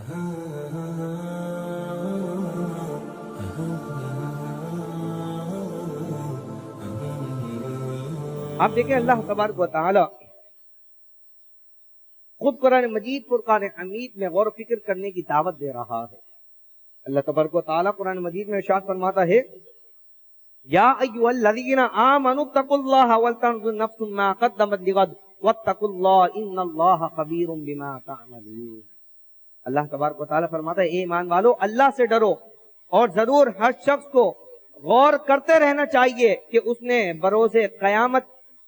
آپ دیکھیں اللہ تبارک و تعالی خود قرآن مجید فرقان حمید میں غور و فکر کرنے کی دعوت دے رہا ہے۔ اللہ تبارک و تعالی قرآن مجید میں ارشاد فرماتا ہے یا ایھا الذین آمنوا اتقوا اللہ ولتنظر نفس ما قدمت لغد واتقوا اللہ ان اللہ خبیر بما تعملون۔ اللہ تبارک و تعالی فرماتا ہے اے ایمان والو اللہ سے ڈرو، اور ضرور ہر شخص کو غور کرتے رہنا چاہیے کہ اس نے بروز قیامت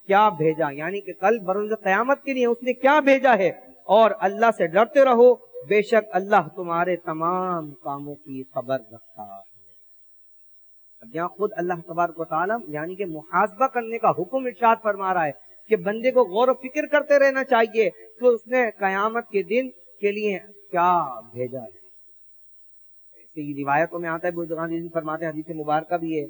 کیا بھیجا، یعنی کہ کل بروز قیامت کے لیے اس نے کیا بھیجا ہے، اور اللہ سے ڈرتے رہو، بے شک اللہ تمہارے تمام کاموں کی خبر رکھتا ہے۔ اب یہاں خود اللہ تبارک و تعالی یعنی کہ محاسبہ کرنے کا حکم ارشاد فرما رہا ہے کہ بندے کو غور و فکر کرتے رہنا چاہیے کہ اس نے قیامت کے دن کے لیے کیا بھیجا ہے۔ روایتوں میں آتا ہے بزرگان دین فرماتے ہیں، حدیث مبارکہ بھی ہے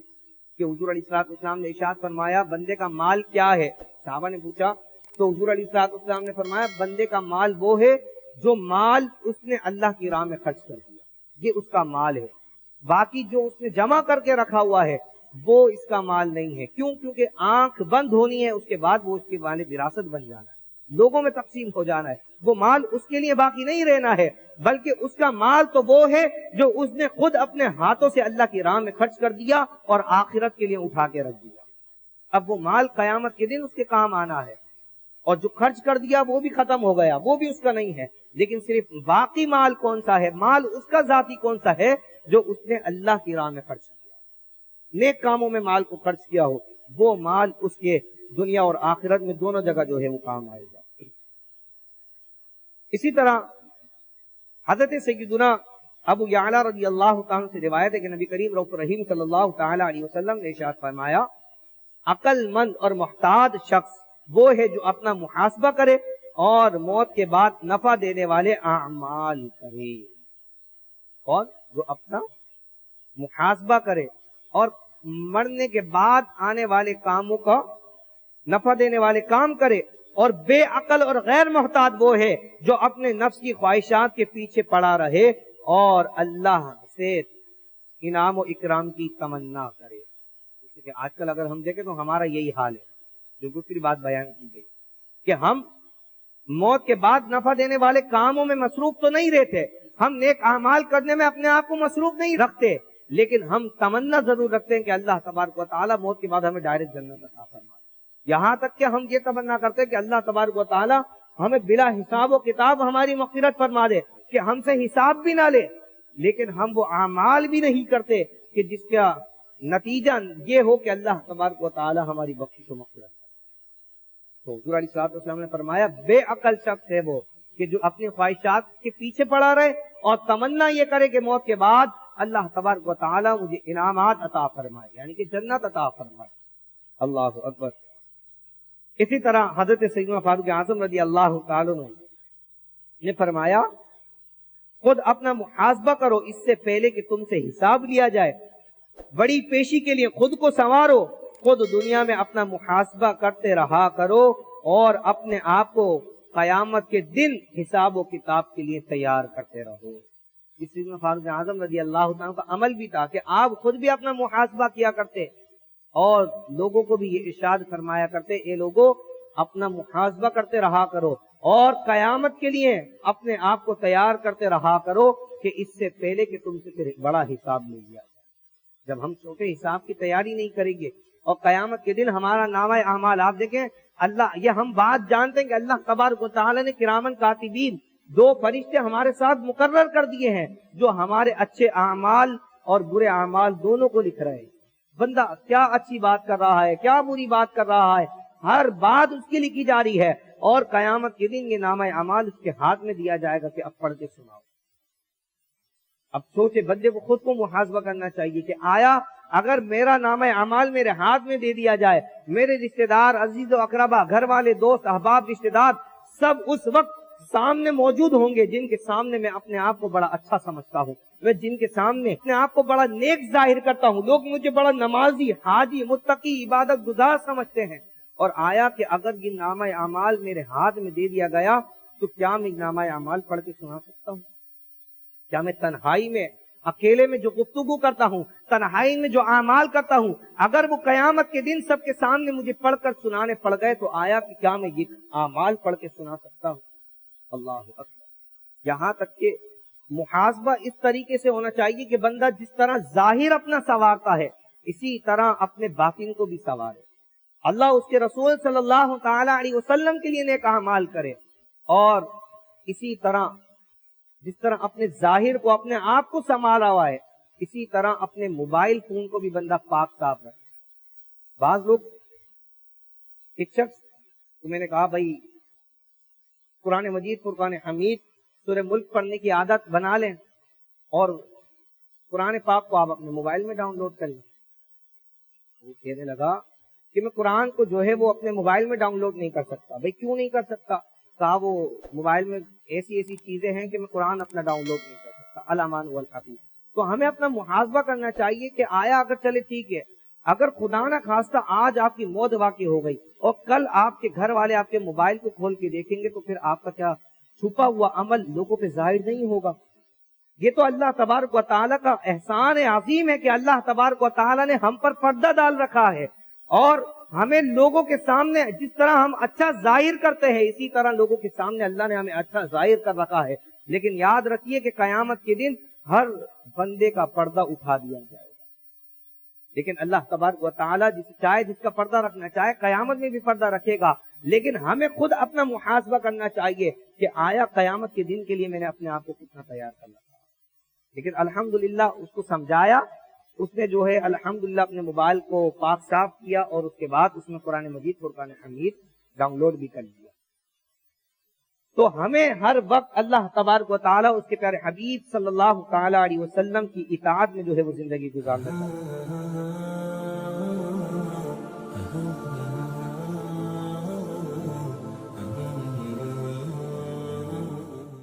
کہ حضور علیہ السلام نے ارشاد فرمایا بندے کا مال کیا ہے؟ صحابہ نے پوچھا تو حضور علیہ السلام نے فرمایا بندے کا مال وہ ہے جو مال اس نے اللہ کی راہ میں خرچ کر دیا، یہ اس کا مال ہے، باقی جو اس نے جمع کر کے رکھا ہوا ہے وہ اس کا مال نہیں ہے۔ کیوں؟ کیونکہ آنکھ بند ہونی ہے، اس کے بعد وہ اس کے والے وراثت بن جانا ہے، لوگوں میں تقسیم ہو جانا ہے، وہ مال اس کے لیے باقی نہیں رہنا ہے، بلکہ اس کا مال تو وہ ہے جو اس نے خود اپنے ہاتھوں سے اللہ کی راہ میں خرچ کر دیا اور آخرت کے لیے اٹھا کے رکھ دیا۔ اب وہ مال قیامت کے دن اس کے کام آنا ہے، اور جو خرچ کر دیا وہ بھی ختم ہو گیا، وہ بھی اس کا نہیں ہے، لیکن صرف باقی مال کون سا ہے؟ مال اس کا ذاتی کون سا ہے جو اس نے اللہ کی راہ میں خرچ کیا، نیک کاموں میں مال کو خرچ کیا ہو، وہ مال اس کے دنیا اور آخرت میں دونوں جگہ جو ہے وہ کام آئے گا۔ اسی طرح حضرت سیدنا ابو یعلا رضی اللہ تعالیٰ سے روایت ہے کہ نبی کریم رؤوف رحیم صلی اللہ تعالی علیہ وسلم نے ارشاد فرمایا عقل مند اور محتاط شخص وہ ہے جو اپنا محاسبہ کرے اور موت کے بعد نفع دینے والے اعمال کرے، اور جو اپنا محاسبہ کرے اور مرنے کے بعد آنے والے کاموں کا نفع دینے والے کام کرے، اور بے عقل اور غیر محتاط وہ ہے جو اپنے نفس کی خواہشات کے پیچھے پڑا رہے اور اللہ سے انعام و اکرام کی تمنا کرے۔ جیسے کہ آج کل اگر ہم دیکھیں تو ہمارا یہی حال ہے، جو دوسری بات بیان کی گئی کہ ہم موت کے بعد نفع دینے والے کاموں میں مصروف تو نہیں رہتے، ہم نیک اعمال کرنے میں اپنے آپ کو مصروف نہیں رکھتے، لیکن ہم تمنا ضرور رکھتے ہیں کہ اللہ تبارک و تعالیٰ موت کے بعد ہمیں ڈائریکٹ جنت عطا فرمائے۔ یہاں تک کہ ہم یہ تمنا کرتے ہیں کہ اللہ تبارک و تعالی ہمیں بلا حساب و کتاب ہماری مغفرت فرما دے، کہ ہم سے حساب بھی نہ لے، لیکن ہم وہ اعمال بھی نہیں کرتے کہ جس کا نتیجہ یہ ہو کہ اللہ تبارک و تعالی ہماری بخشش و مغفرت کرے۔ تو حضور علیہ السلام نے فرمایا بے عقل شخص ہے وہ کہ جو اپنی خواہشات کے پیچھے پڑا رہے اور تمنا یہ کرے کہ موت کے بعد اللہ تبارک و تعالی مجھے انعامات عطا فرمائے، یعنی کہ جنت عطا فرمائے۔ اللہ اکبر۔ اسی طرح حضرت سیدنا فاروق اعظم رضی اللہ تعالیٰ نے فرمایا خود اپنا محاسبہ کرو اس سے پہلے کہ تم سے حساب لیا جائے، بڑی پیشی کے لیے خود کو سنوارو، خود دنیا میں اپنا محاسبہ کرتے رہا کرو اور اپنے آپ کو قیامت کے دن حساب و کتاب کے لیے تیار کرتے رہو۔ اس سیدنا فاروق اعظم رضی اللہ تعالیٰ کا عمل بھی تھا کہ آپ خود بھی اپنا محاسبہ کیا کرتے اور لوگوں کو بھی یہ ارشاد فرمایا کرتے اے لوگو اپنا محاسبہ کرتے رہا کرو اور قیامت کے لیے اپنے آپ کو تیار کرتے رہا کرو کہ اس سے پہلے کہ تم سے پھر بڑا حساب لے لیا جائے۔ جب ہم چھوٹے حساب کی تیاری نہیں کریں گے اور قیامت کے دن ہمارا نامہ اعمال آپ دیکھیں، اللہ یہ ہم بات جانتے ہیں کہ اللہ تبارک و تعالی نے کرامن کاتبین 2 فرشتے ہمارے ساتھ مقرر کر دیے ہیں جو ہمارے اچھے اعمال اور برے اعمال دونوں کو لکھ رہے ہیں۔ بندہ کیا اچھی بات کر رہا ہے، کیا بری بات کر رہا ہے، ہر بات اس کی لکھی جا رہی ہے، اور قیامت کے دن یہ نامہ اعمال اس کے ہاتھ میں دیا جائے گا کہ اب پڑھ کے سناؤ۔ اب سوچے بندے کو خود کو محاسبہ کرنا چاہیے کہ آیا اگر میرا نامہ اعمال میرے ہاتھ میں دے دیا جائے، میرے رشتہ دار، عزیز و اقربا، گھر والے، دوست، احباب، رشتہ دار سب اس وقت سامنے موجود ہوں گے جن کے سامنے میں اپنے آپ کو بڑا اچھا سمجھتا ہوں، میں جن کے سامنے اپنے آپ کو بڑا نیک ظاہر کرتا ہوں، لوگ مجھے بڑا نمازی، حاجی، متقی، عبادت گزار سمجھتے ہیں، اور آیا کہ اگر یہ نامہ اعمال میرے ہاتھ میں دے دیا گیا تو کیا میں نامہ اعمال پڑھ کے سنا سکتا ہوں؟ کیا میں تنہائی میں اکیلے میں جو گفتگو کرتا ہوں، تنہائی میں جو اعمال کرتا ہوں، اگر وہ قیامت کے دن سب کے سامنے مجھے پڑھ کر سنانے پڑ گئے تو آیا کہ کیا میں یہ اعمال پڑھ کے سنا سکتا ہوں؟ اللہ اکبر۔ یہاں تک کہ محاسبہ اس طریقے سے ہونا چاہیے کہ بندہ جس طرح ظاہر اپنا سنوارتا ہے اسی طرح اپنے باطن کو بھی سنوارے، اللہ اس کے رسول صلی اللہ تعالی علیہ وسلم کے لیے نیک اعمال کرے، اور اسی طرح جس طرح اپنے ظاہر کو اپنے آپ کو سنبھالا ہوا ہے اسی طرح اپنے موبائل فون کو بھی بندہ پاک صاف رکھے۔ بعض لوگ، ایک شخص تو میں نے کہا بھائی قرآن مجید، فرقان حمید، سورہ ملک پڑھنے کی عادت بنا لیں اور قرآن پاک کو آپ اپنے موبائل میں ڈاؤن لوڈ کر لیں۔ وہ کہنے لگا کہ میں قرآن کو جو ہے وہ اپنے موبائل میں ڈاؤن لوڈ نہیں کر سکتا۔ بھائی کیوں نہیں کر سکتا؟ کہا وہ موبائل میں ایسی چیزیں ہیں کہ میں قرآن اپنا ڈاؤن لوڈ نہیں کر سکتا۔ الامان والحفیظ۔ تو ہمیں اپنا محاسبہ کرنا چاہیے کہ آیا اگر چلے ٹھیک ہے، اگر خدا نہ خواستہ آج آپ کی موت واقع ہو گئی اور کل آپ کے گھر والے آپ کے موبائل کو کھول کے دیکھیں گے تو پھر آپ کا کیا چھپا ہوا عمل لوگوں پہ ظاہر نہیں ہوگا؟ یہ تو اللہ تبارک و تعالیٰ کا احسان عظیم ہے کہ اللہ تبارک و تعالیٰ نے ہم پر پردہ ڈال رکھا ہے، اور ہمیں لوگوں کے سامنے جس طرح ہم اچھا ظاہر کرتے ہیں اسی طرح لوگوں کے سامنے اللہ نے ہمیں اچھا ظاہر کر رکھا ہے۔ لیکن یاد رکھیے کہ قیامت کے دن ہر بندے کا پردہ اٹھا دیا جائے گا، لیکن اللہ تبارک و تعالیٰ جس کا پردہ رکھنا چاہے قیامت میں بھی پردہ رکھے گا۔ لیکن ہمیں خود اپنا محاسبہ کرنا چاہیے کہ آیا قیامت کے دن کے لیے میں نے اپنے آپ کو کتنا تیار کر رکھا۔ لیکن الحمدللہ اس کو سمجھایا، اس نے جو ہے الحمدللہ اپنے موبائل کو پاک صاف کیا اور اس کے بعد اس میں قرآن مجید، فرقان حمید ڈاؤن لوڈ بھی کر لیا۔ تو ہمیں ہر وقت اللہ تبارک و تعالیٰ اس کے پیارے حبیب صلی اللہ تعالی علیہ وسلم کی اطاعت میں جو ہے وہ زندگی گزارنا چاہیے۔